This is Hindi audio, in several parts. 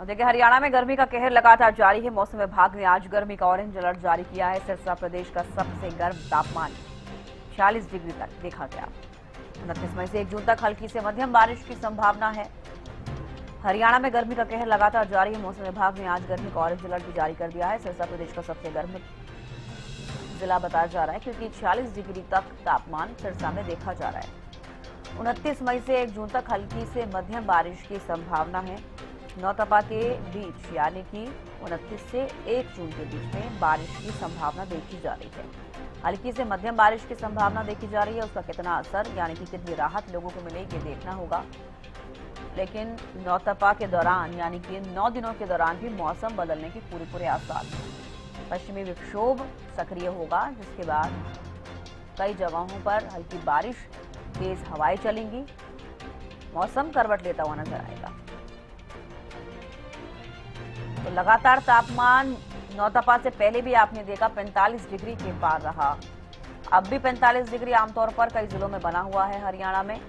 और देखिए, हरियाणा में गर्मी का कहर लगातार जारी है। मौसम विभाग ने आज गर्मी का ऑरेंज अलर्ट जारी किया है। सिरसा प्रदेश का सबसे गर्म तापमान 40 डिग्री तक देखा गया। 29 मई से 1 जून तक हल्की से मध्यम बारिश की संभावना है। हरियाणा में गर्मी का कहर लगातार जारी है। मौसम विभाग ने आज गर्मी का ऑरेंज अलर्ट भी जारी कर दिया है। सिरसा प्रदेश का सबसे गर्म जिला बताया जा रहा है, क्योंकि 40 डिग्री तक तापमान सिरसा में देखा जा रहा है। 29 मई से 1 जून तक हल्की से मध्यम बारिश की संभावना है। नौतपा के बीच यानी कि 29 से 1 जून के बीच में बारिश की संभावना देखी जा रही है। हल्की से मध्यम बारिश की संभावना देखी जा रही है। उसका कितना असर यानी कि कितनी राहत लोगों को मिलेगी, ये देखना होगा। लेकिन नौतपा के दौरान यानी कि 9 दिनों के दौरान भी मौसम बदलने के पूरे आसार हैं। पश्चिमी विक्षोभ सक्रिय होगा, जिसके बाद कई जगहों पर हल्की बारिश, तेज हवाएं चलेंगी। मौसम करवट लेता हुआ नजर आएगा। तो लगातार तापमान नौतपा से पहले भी आपने देखा 45 डिग्री के पार रहा। अब भी 45 डिग्री आमतौर पर कई जिलों में बना हुआ है। हरियाणा में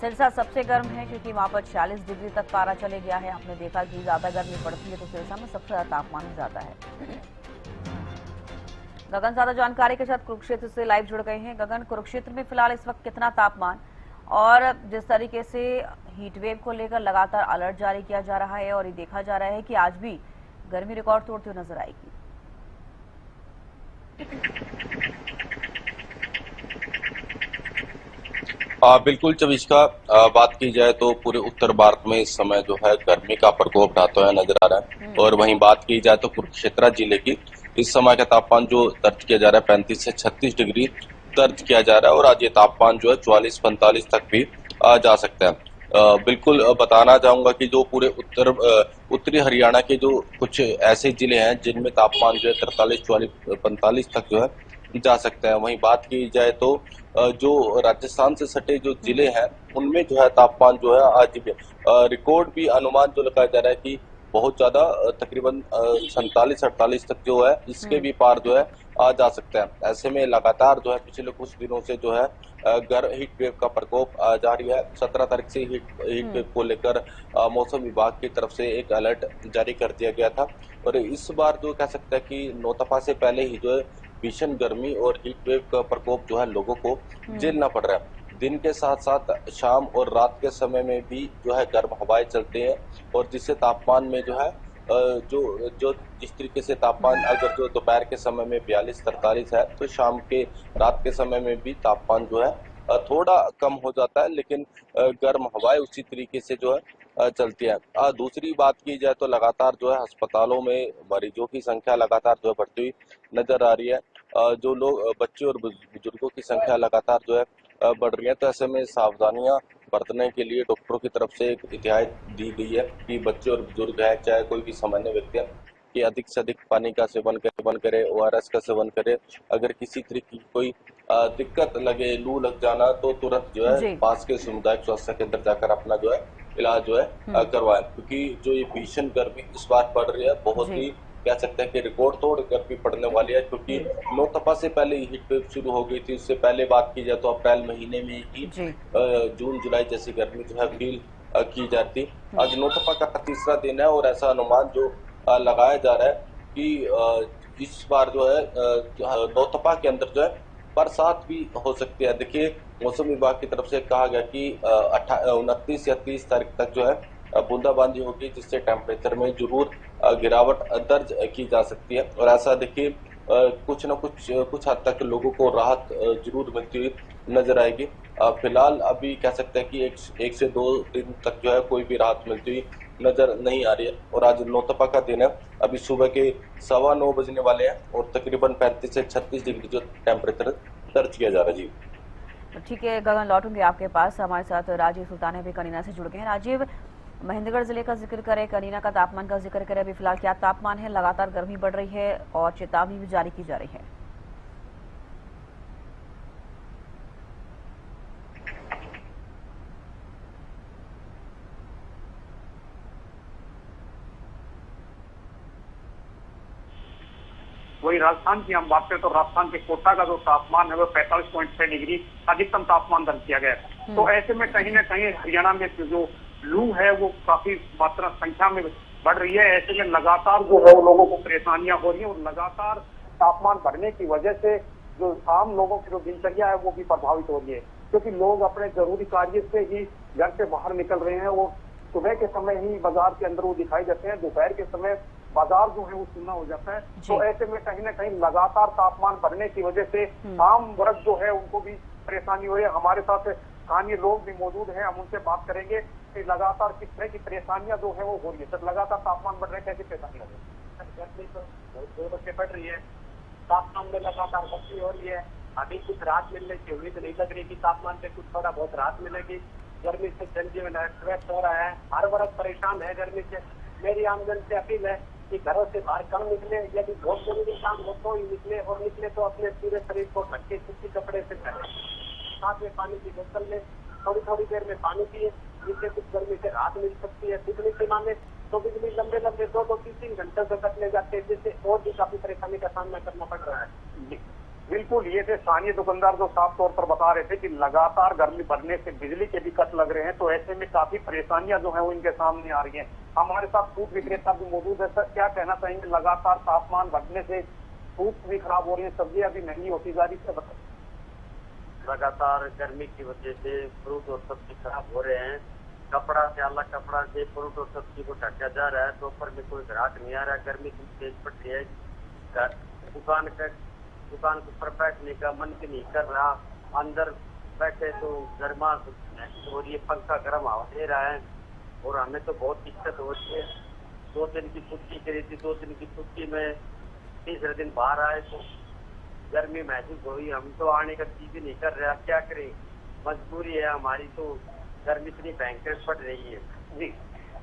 सिरसा सबसे गर्म है, क्योंकि वहां पर 40 डिग्री तक पारा चले गया है। आपने देखा कि ज्यादा गर्मी पड़ती है तो सिरसा में सबसे ज्यादा तापमान ज्यादा है। गगन ज्यादा जानकारी के साथ कुरुक्षेत्र से लाइव जुड़ गए हैं। गगन, कुरुक्षेत्र में फिलहाल इस वक्त कितना तापमान, और जिस तरीके से हीट वेव को लेकर लगातार अलर्ट जारी किया जा रहा है और ये देखा जा रहा है कि आज भी गर्मी रिकॉर्ड तोड़ते हुए नजर आएगी। बिल्कुल चविष्का, बात की जाए तो पूरे उत्तर भारत में इस समय जो है गर्मी का प्रकोप ढाता हुआ नजर आ रहा है। और वहीं बात की जाए तो कुरुक्षेत्र जिले की इस समय का तापमान जो दर्ज किया जा रहा है 35 से 36 डिग्री दर्ज किया जा रहा है। और आज ये तापमान जो है 44-45 तक भी जा सकता है। बिल्कुल बताना चाहूंगा कि जो पूरे उत्तरी हरियाणा के जो कुछ ऐसे जिले हैं जिनमें तापमान जो है 43-44-45 तक जो है जा सकता है। वहीं बात की जाए तो जो राजस्थान से सटे जो जिले हैं उनमें जो है तापमान जो है आज रिकॉर्ड भी अनुमान जो लगाया जा रहा है कि बहुत ज्यादा तकरीबन 47-48 तक जो है इसके भी पार जो है आ जा सकता है। ऐसे में लगातार जो है पिछले कुछ दिनों से जो है हीट वेव का प्रकोप जारी है। 17 तारीख से हीट वेव को लेकर मौसम विभाग की तरफ से एक अलर्ट जारी कर दिया गया था। और इस बार जो कह सकते हैं कि नौतपा से पहले ही जो है भीषण गर्मी और हीट वेव का प्रकोप जो है लोगों को झेलना पड़ रहा है। दिन के साथ साथ शाम और रात के समय में भी जो है गर्म हवाएं चलती हैं, और जिससे तापमान में जो है जो जो जिस तरीके से तापमान अगर जो दोपहर के समय में 42-43 है, तो शाम के रात के समय में भी तापमान जो है थोड़ा कम हो जाता है, लेकिन गर्म हवाएं उसी तरीके से जो है चलती है। दूसरी बात की जाए तो लगातार जो है अस्पतालों में मरीजों की संख्या लगातार जो है बढ़ती हुई नजर आ रही है। जो लोग बच्चे और बुजुर्गों की संख्या लगातार जो है बढ़ रही है। तो ऐसे में सावधानियां बरतने के लिए डॉक्टरों की तरफ से एक हिदायत दी गई है कि बच्चे और बुजुर्ग है, चाहे कोई भी सामान्य व्यक्ति है, कि अधिक से अधिक पानी का सेवन करे, ORS का सेवन करे। अगर किसी तरीके की कोई दिक्कत लगे, लू लग जाना, तो तुरंत जो है पास के सामुदायिक स्वास्थ्य केंद्र जाकर अपना जो है इलाज जो है करवाएं। क्योंकि जो ये भीषण गर्मी इस बार पड़ रही है, बहुत ही कह सकते हैं कि रिकॉर्ड तोड़ गर्मी पड़ने वाली है। क्योंकि नौतपा से पहले ही हीट वेव शुरू हो गई थी। उससे पहले बात की जाए तो अप्रैल महीने में ही जून जुलाई जैसी गर्मी जो है फील की जाती। आज नौतपा का तीसरा दिन है, और ऐसा अनुमान जो लगाया जा रहा है कि इस बार जो है नौतपा के अंदर जो है बरसात भी हो सकती है। देखिए, मौसम विभाग की तरफ से कहा गया कि 29 या 30 तारीख तक जो है बूंदाबांदी होगी, जिससे टेम्परेचर में जरूर गिरावट दर्ज की जा सकती है। और ऐसा देखिए कुछ न कुछ हद तक लोगों को राहत जरूर मिलती हुई नजर आएगी। फिलहाल अभी कह सकते हैं कि एक से 2 दिन तक जो है कोई भी राहत मिलती हुई नजर नहीं आ रही है। और आज नौतपा का दिन है। अभी सुबह के 9:15 बजने वाले हैं, और तकरीबन 35 से 36 डिग्री जो टेम्परेचर दर्ज किया जा रहा है। जी ठीक है गगन, लौटूंगे आपके पास। हमारे साथ राजीव सुल्तान भी कनीना से जुड़ गए हैं। राजीव, महेंद्रगढ़ जिले का जिक्र करें, कनीना का तापमान का जिक्र करें, अभी फिलहाल क्या तापमान है? लगातार गर्मी बढ़ रही है और चेतावनी भी जारी की जा रही है। वही राजस्थान की हम बात करें तो राजस्थान के कोटा का जो तापमान है वो 45.6 डिग्री अधिकतम तापमान दर्ज किया गया है। तो ऐसे में कहीं ना कहीं हरियाणा में जो लू है वो काफी मात्रा संख्या में बढ़ रही है। ऐसे में लगातार जो है वो लोगों को परेशानियां हो रही है और लगातार तापमान बढ़ने की वजह से जो आम लोगों की जो दिनचर्या है वो भी प्रभावित हो रही है, क्योंकि लोग अपने जरूरी कार्य से ही घर से बाहर निकल रहे हैं। वो सुबह के समय ही बाजार के अंदर वो दिखाई देते हैं, दोपहर के समय बाजार जो है वो सुना हो जाता है। तो ऐसे में कहीं ना कहीं लगातार तापमान बढ़ने की वजह से आम वर्ग जो है उनको भी परेशानी हो रही है। हमारे साथ स्थानीय लोग भी मौजूद हैं, हम उनसे बात करेंगे कि लगातार किस तरह की परेशानियां जो है वो हो रही है। सर, लगातार तापमान बढ़ रहे हैं, कैसी परेशानी हो रही है? गर्मी तो बहुत जोरों से बढ़ रही है, तापमान में लगातार बढ़ती हो रही है। अभी कुछ राहत मिलने की उम्मीद नहीं लग रही कि तापमान पे कुछ थोड़ा बहुत राहत मिलेगी। गर्मी से जनजीवन अस्त हो रहा है, हर वर्ग परेशान है गर्मी से। मेरी आमजन से अपील है कि घरों से बाहर कम निकले, यदि बहुत जरूरी काम हो तो ही निकले, और निकले तो अपने पूरे शरीर को ढक के सूती कपड़े से पहने, साथ में पानी की बोतल में थोड़ी थोड़ी देर में पानी पिए, जिससे कुछ गर्मी से राहत मिल सकती है। बिजली से माने तो बिजली लंबे लंबे 2-3 घंटे से कटने जाते हैं, जिससे और भी काफी परेशानी का सामना करना पड़ रहा है। बिल्कुल, ये थे स्थानीय दुकानदार जो साफ तौर पर बता रहे थे कि लगातार गर्मी बढ़ने से बिजली के भी कट लग रहे हैं, तो ऐसे में काफी परेशानियां जो है वो इनके सामने आ रही हैं। हमारे साथ फ्रूट विक्रेता भी मौजूद है। सर, क्या कहना चाहेंगे? लगातार तापमान बढ़ने से फ्रूट भी खराब हो रही है, सब्जियां भी महंगी होती जा रही है, बताइए। लगातार गर्मी की वजह से फ्रूट और सब्जी खराब हो रहे हैं। कपड़ा से अलग कपड़ा से फ्रूट और सब्जी को ढका जा रहा है, दोपहर में कोई ग्राहक नहीं आ रहा। गर्मी तेज पड़ रही है, दुकान के ऊपर बैठने का मन भी नहीं कर रहा। अंदर बैठे तो गर्मा हो रही है, पंखा गर्म हवा दे रहा है और हमें तो बहुत दिक्कत हो रही है। 2 दिन की छुट्टी करी थी, 2 दिन की छुट्टी में तीसरे दिन बाहर आए तो गर्मी महसूस हुई। हम तो आने का चीज ही नहीं कर रहे, क्या करें, मजबूरी है हमारी। तो गर्मी इतनी भयंकर पड़ रही है। जी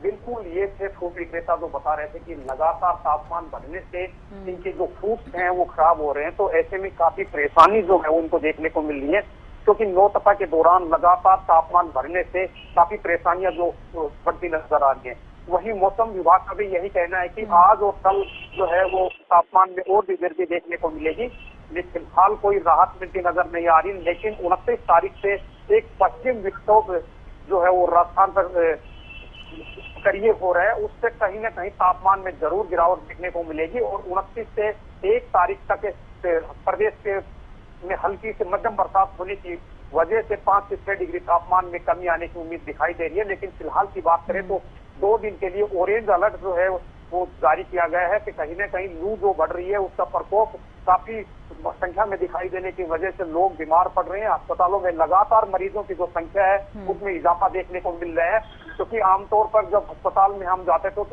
बिल्कुल, ये थे फ्रूट विक्रेता जो बता रहे थे कि लगातार तापमान बढ़ने से इनके जो फ्रूट्स हैं वो खराब हो रहे हैं। तो ऐसे में काफी परेशानी जो है उनको देखने को मिल रही है, क्योंकि नौतपा के दौरान लगातार तापमान बढ़ने से काफी परेशानियां जो बढ़ती नजर आ रही है। वहीं मौसम विभाग का भी यही कहना है कि आज और कल जो है वो तापमान में और भी वृद्धि देखने को मिलेगी। लेकिन फिलहाल कोई राहत मिलती नजर नहीं आ रही, लेकिन 29 तारीख से एक पश्चिम विक्षोभ जो है वो राजस्थान पर करिए हो रहा है, उससे कहीं ना कहीं तापमान में जरूर गिरावट देखने को मिलेगी। और 29 से 1 तारीख तक प्रदेश के में हल्की से मध्यम बरसात होने की वजह से 5 से 6 डिग्री तापमान में कमी आने की उम्मीद दिखाई दे रही है। लेकिन फिलहाल की बात करें तो 2 दिन के लिए ऑरेंज अलर्ट जो है वो जारी किया गया है कि कहीं ना कहीं लू जो बढ़ रही है उसका प्रकोप काफी संख्या में दिखाई देने की वजह से लोग बीमार पड़ रहे हैं। अस्पतालों में लगातार मरीजों की जो संख्या है उसमें इजाफा देखने को मिल रहा है, क्योंकि आमतौर पर जब अस्पताल में हम जाते थे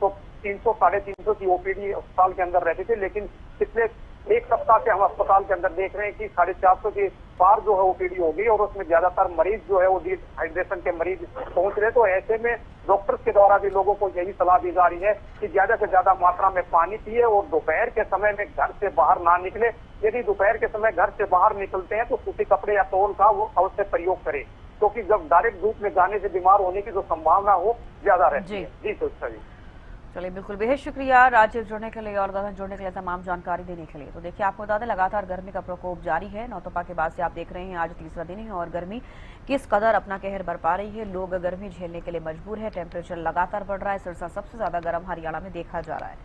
तो 300-350 की ओपीडी अस्पताल के अंदर रहती थी, लेकिन पिछले 1 सप्ताह से हम अस्पताल के अंदर देख रहे हैं कि 450 के पार जो है ओपीडी हो गई और उसमें ज्यादातर मरीज जो है वो डिहाइड्रेशन के मरीज पहुंच रहे। तो ऐसे में डॉक्टर्स के द्वारा भी लोगों को यही सलाह दी जा रही है कि ज्यादा से ज्यादा मात्रा में पानी पिए और दोपहर के समय में घर से बाहर ना निकले। यदि दोपहर के समय घर से बाहर निकलते हैं तो सूती कपड़े या तौल का वो अवश्य प्रयोग करें, क्योंकि जब डायरेक्ट धूप में जाने से बीमार होने की जो संभावना हो ज्यादा रहती है। जी तो जी चलिए, बिल्कुल बेहद शुक्रिया राजीव जुड़ने के लिए और दादा जुड़ने के लिए, तमाम जानकारी देने के लिए। तो देखिए, आपको बता दें लगातार गर्मी का प्रकोप जारी है। नौतपा के बाद से आप देख रहे हैं आज तीसरा दिन है और गर्मी किस कदर अपना कहर बरपा रही है। लोग गर्मी झेलने के लिए मजबूर है। टेम्परेचर लगातार बढ़ रहा है। सिरसा सबसे ज्यादा गर्म हरियाणा में देखा जा रहा है।